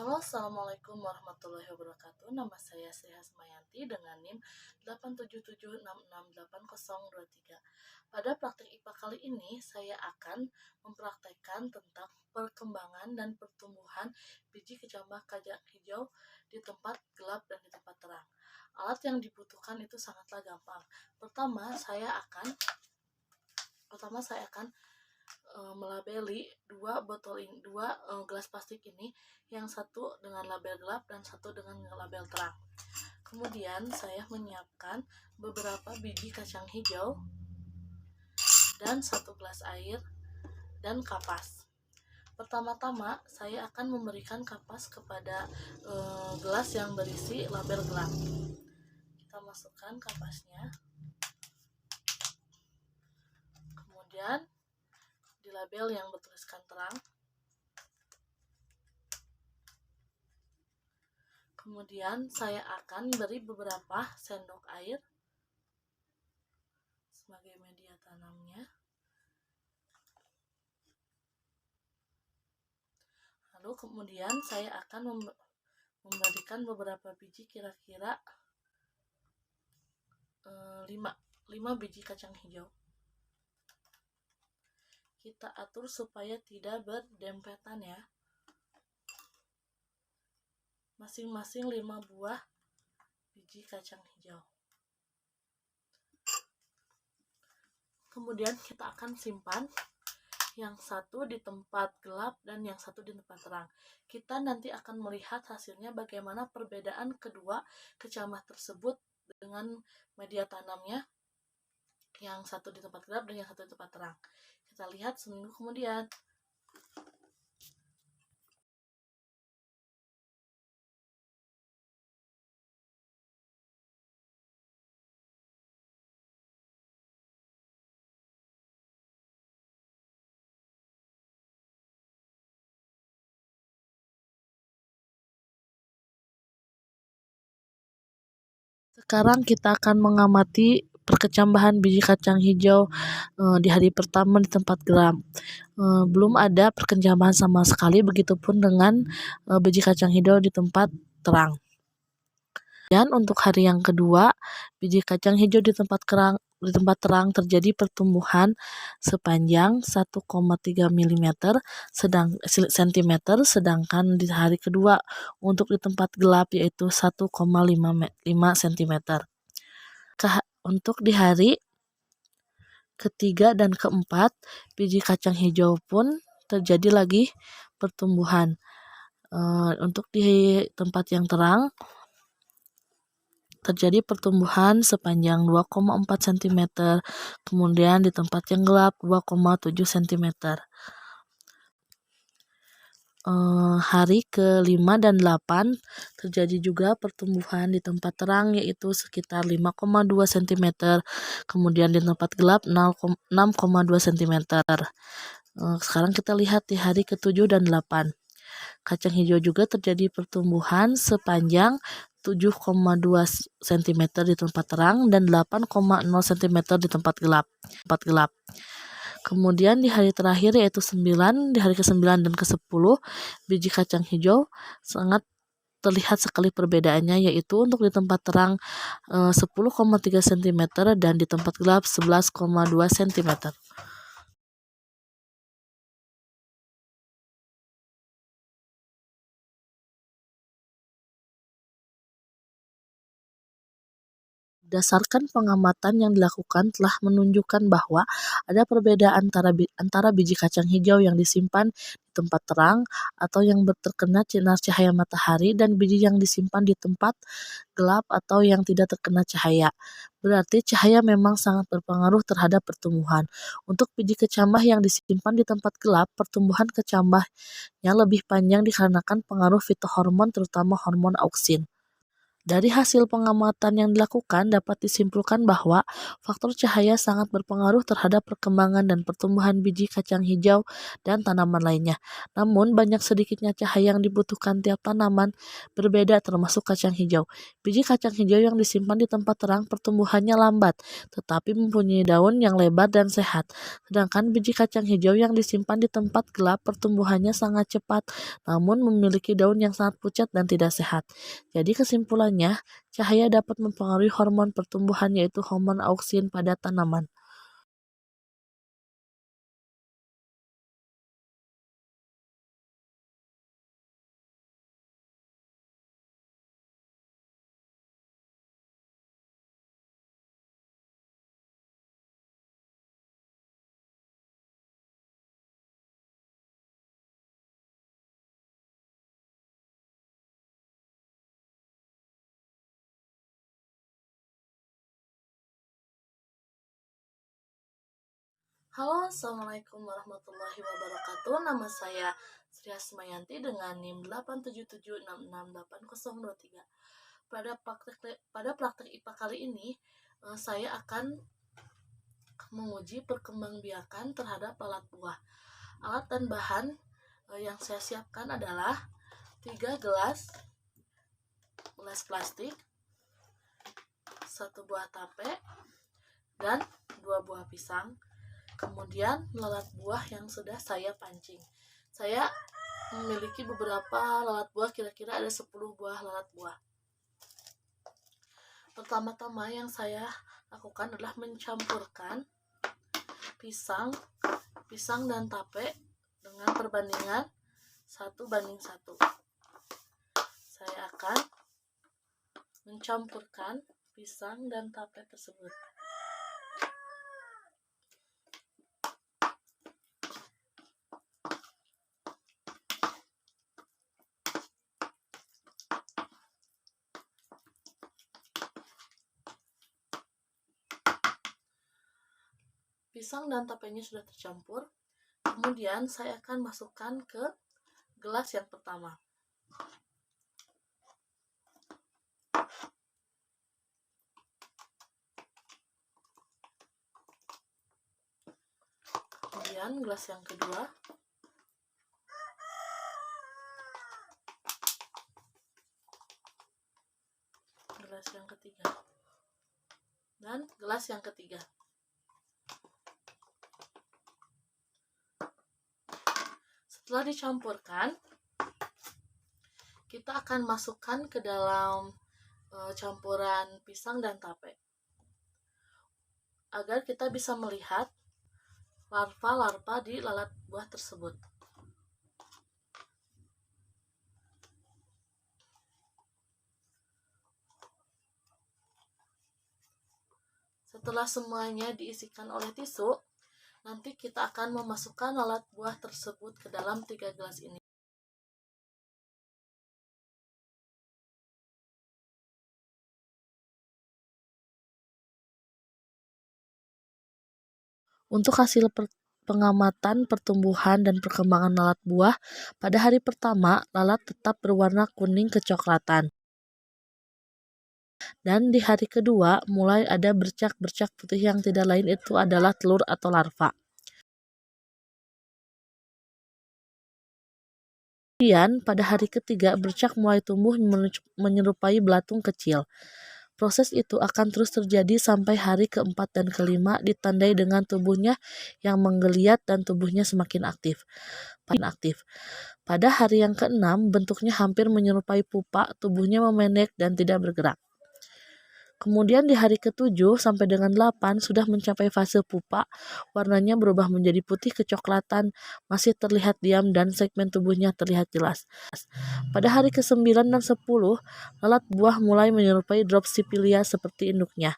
Halo, Assalamualaikum warahmatullahi wabarakatuh. Nama saya Sri Hasmayanti dengan NIM 877668023. Pada praktik IPA kali ini, saya akan mempraktekkan tentang perkembangan dan pertumbuhan biji kecambah kacang hijau di tempat gelap dan di tempat terang. Alat yang dibutuhkan itu sangatlah gampang. Pertama, saya akan melabeli dua gelas plastik ini, yang satu dengan label gelap dan satu dengan label terang. Kemudian saya menyiapkan beberapa biji kacang hijau dan satu gelas air dan kapas. Pertama-tama saya akan memberikan kapas kepada gelas yang berisi label gelap. Kita masukkan kapasnya, kemudian di label yang bertuliskan terang. Kemudian saya akan beri beberapa sendok air sebagai media tanamnya. Lalu kemudian saya akan memberikan beberapa biji, kira-kira 5 biji kacang hijau. Kita atur supaya tidak berdempetan ya. Masing-masing 5 buah biji kacang hijau. Kemudian kita akan simpan yang satu di tempat gelap dan yang satu di tempat terang. Kita nanti akan melihat hasilnya bagaimana perbedaan kedua kecambah tersebut dengan media tanamnya, yang satu di tempat gelap dan yang satu di tempat terang. Kita lihat seminggu kemudian. Sekarang kita akan mengamati perkecambahan biji kacang hijau di hari pertama di tempat gelap. Belum ada perkecambahan sama sekali, begitupun dengan biji kacang hijau di tempat terang. Dan untuk hari yang kedua, biji kacang hijau di tempat terang terjadi pertumbuhan sepanjang 1,3 cm, sedangkan di hari kedua untuk di tempat gelap yaitu 1,5 cm. Untuk di hari ketiga dan keempat, biji kacang hijau pun terjadi lagi pertumbuhan. Untuk di tempat yang terang terjadi pertumbuhan sepanjang 2,4 cm, kemudian di tempat yang gelap 2,7 cm. Hari ke-5 dan 8 terjadi juga pertumbuhan di tempat terang yaitu sekitar 5,2 cm, kemudian di tempat gelap 6,2 cm. Sekarang kita lihat di hari ke-7 dan 8. Kacang hijau juga terjadi pertumbuhan sepanjang 7,2 cm di tempat terang dan 8,0 cm di tempat gelap. Kemudian di hari terakhir yaitu 9, di hari ke-9 dan ke-10, biji kacang hijau sangat terlihat sekali perbedaannya, yaitu untuk di tempat terang 10,3 cm dan di tempat gelap 11,2 cm. Berdasarkan pengamatan yang dilakukan telah menunjukkan bahwa ada perbedaan antara biji kacang hijau yang disimpan di tempat terang atau yang terkena sinar cahaya matahari dan biji yang disimpan di tempat gelap atau yang tidak terkena cahaya. Berarti cahaya memang sangat berpengaruh terhadap pertumbuhan. Untuk biji kecambah yang disimpan di tempat gelap, pertumbuhan kecambahnya lebih panjang dikarenakan pengaruh fitohormon, terutama hormon auksin. Dari hasil pengamatan yang dilakukan dapat disimpulkan bahwa faktor cahaya sangat berpengaruh terhadap perkembangan dan pertumbuhan biji kacang hijau dan tanaman lainnya. Namun, banyak sedikitnya cahaya yang dibutuhkan tiap tanaman berbeda termasuk kacang hijau. Biji kacang hijau yang disimpan di tempat terang pertumbuhannya lambat, tetapi mempunyai daun yang lebar dan sehat. Sedangkan biji kacang hijau yang disimpan di tempat gelap pertumbuhannya sangat cepat, namun memiliki daun yang sangat pucat dan tidak sehat. Jadi kesimpulannya, cahaya dapat mempengaruhi hormon pertumbuhan yaitu hormon auksin pada tanaman. Halo, Assalamualaikum warahmatullahi wabarakatuh. Nama saya Sri Asmayanti dengan NIM 877668023. Pada praktek IPA kali ini, saya akan menguji perkembangbiakan terhadap lalat buah. Alat dan bahan yang saya siapkan adalah 3 gelas plastik, 1 buah tape, dan 2 buah pisang. Kemudian lalat buah yang sudah saya pancing. Saya memiliki beberapa lalat buah, kira-kira ada 10 buah lalat buah. Pertama-tama yang saya lakukan adalah mencampurkan pisang dan tape dengan perbandingan 1:1. Saya akan mencampurkan pisang dan tape tersebut. Pisang dan tapenya sudah tercampur. Kemudian saya akan masukkan ke gelas yang pertama. Kemudian gelas yang kedua. Gelas yang ketiga. Dan gelas yang ketiga. Setelah dicampurkan, kita akan masukkan ke dalam campuran pisang dan tape agar kita bisa melihat larva-larva di lalat buah tersebut. Setelah semuanya diisikan oleh tisu, nanti kita akan memasukkan lalat buah tersebut ke dalam 3 gelas ini. Untuk hasil pengamatan pertumbuhan dan perkembangan lalat buah, pada hari pertama lalat tetap berwarna kuning kecoklatan. Dan di hari kedua mulai ada bercak-bercak putih yang tidak lain itu adalah telur atau larva. Kemudian pada hari ketiga bercak mulai tumbuh menyerupai belatung kecil. Proses itu akan terus terjadi sampai hari keempat dan kelima ditandai dengan tubuhnya yang menggeliat dan tubuhnya semakin aktif. Pada hari yang keenam bentuknya hampir menyerupai pupa, tubuhnya memendek dan tidak bergerak. Kemudian di hari ke-7 sampai dengan 8 sudah mencapai fase pupa, warnanya berubah menjadi putih kecoklatan, masih terlihat diam dan segmen tubuhnya terlihat jelas. Pada hari ke-9 dan 10, lalat buah mulai menyerupai Drosophila seperti induknya.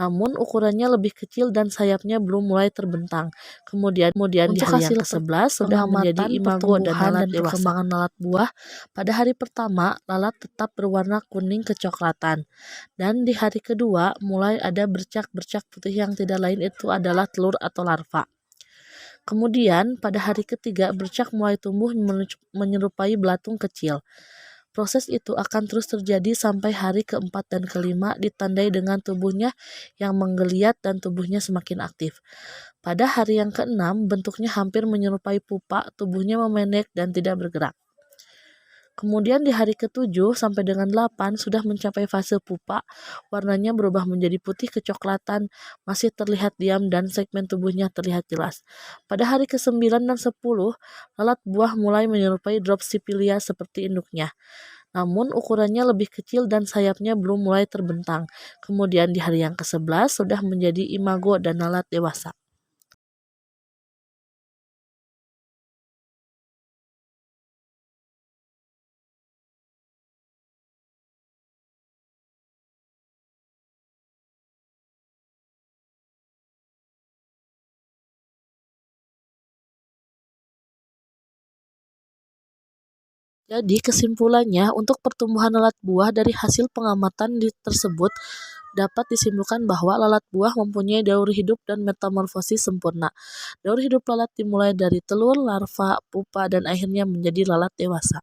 Namun ukurannya lebih kecil dan sayapnya belum mulai terbentang. Kemudian di hari yang ke-11 sudah menjadi imago dan lalat dewasa. Perkembangan lalat buah, pada hari pertama lalat tetap berwarna kuning kecoklatan. Dan di hari kedua mulai ada bercak-bercak putih yang tidak lain itu adalah telur atau larva. Kemudian pada hari ketiga bercak mulai tumbuh menyerupai belatung kecil. Proses itu akan terus terjadi sampai hari keempat dan kelima, ditandai dengan tubuhnya yang menggeliat dan tubuhnya semakin aktif. Pada hari yang keenam, bentuknya hampir menyerupai pupa, tubuhnya memendek dan tidak bergerak. Kemudian di hari ke-7 sampai dengan 8 sudah mencapai fase pupa, warnanya berubah menjadi putih kecoklatan, masih terlihat diam dan segmen tubuhnya terlihat jelas. Pada hari ke-9 dan 10, lalat buah mulai menyerupai Drosophila seperti induknya. Namun ukurannya lebih kecil dan sayapnya belum mulai terbentang. Kemudian di hari yang ke-11 sudah menjadi imago dan lalat dewasa. Jadi kesimpulannya, untuk pertumbuhan lalat buah dari hasil pengamatan tersebut dapat disimpulkan bahwa lalat buah mempunyai daur hidup dan metamorfosis sempurna. Daur hidup lalat dimulai dari telur, larva, pupa, dan akhirnya menjadi lalat dewasa.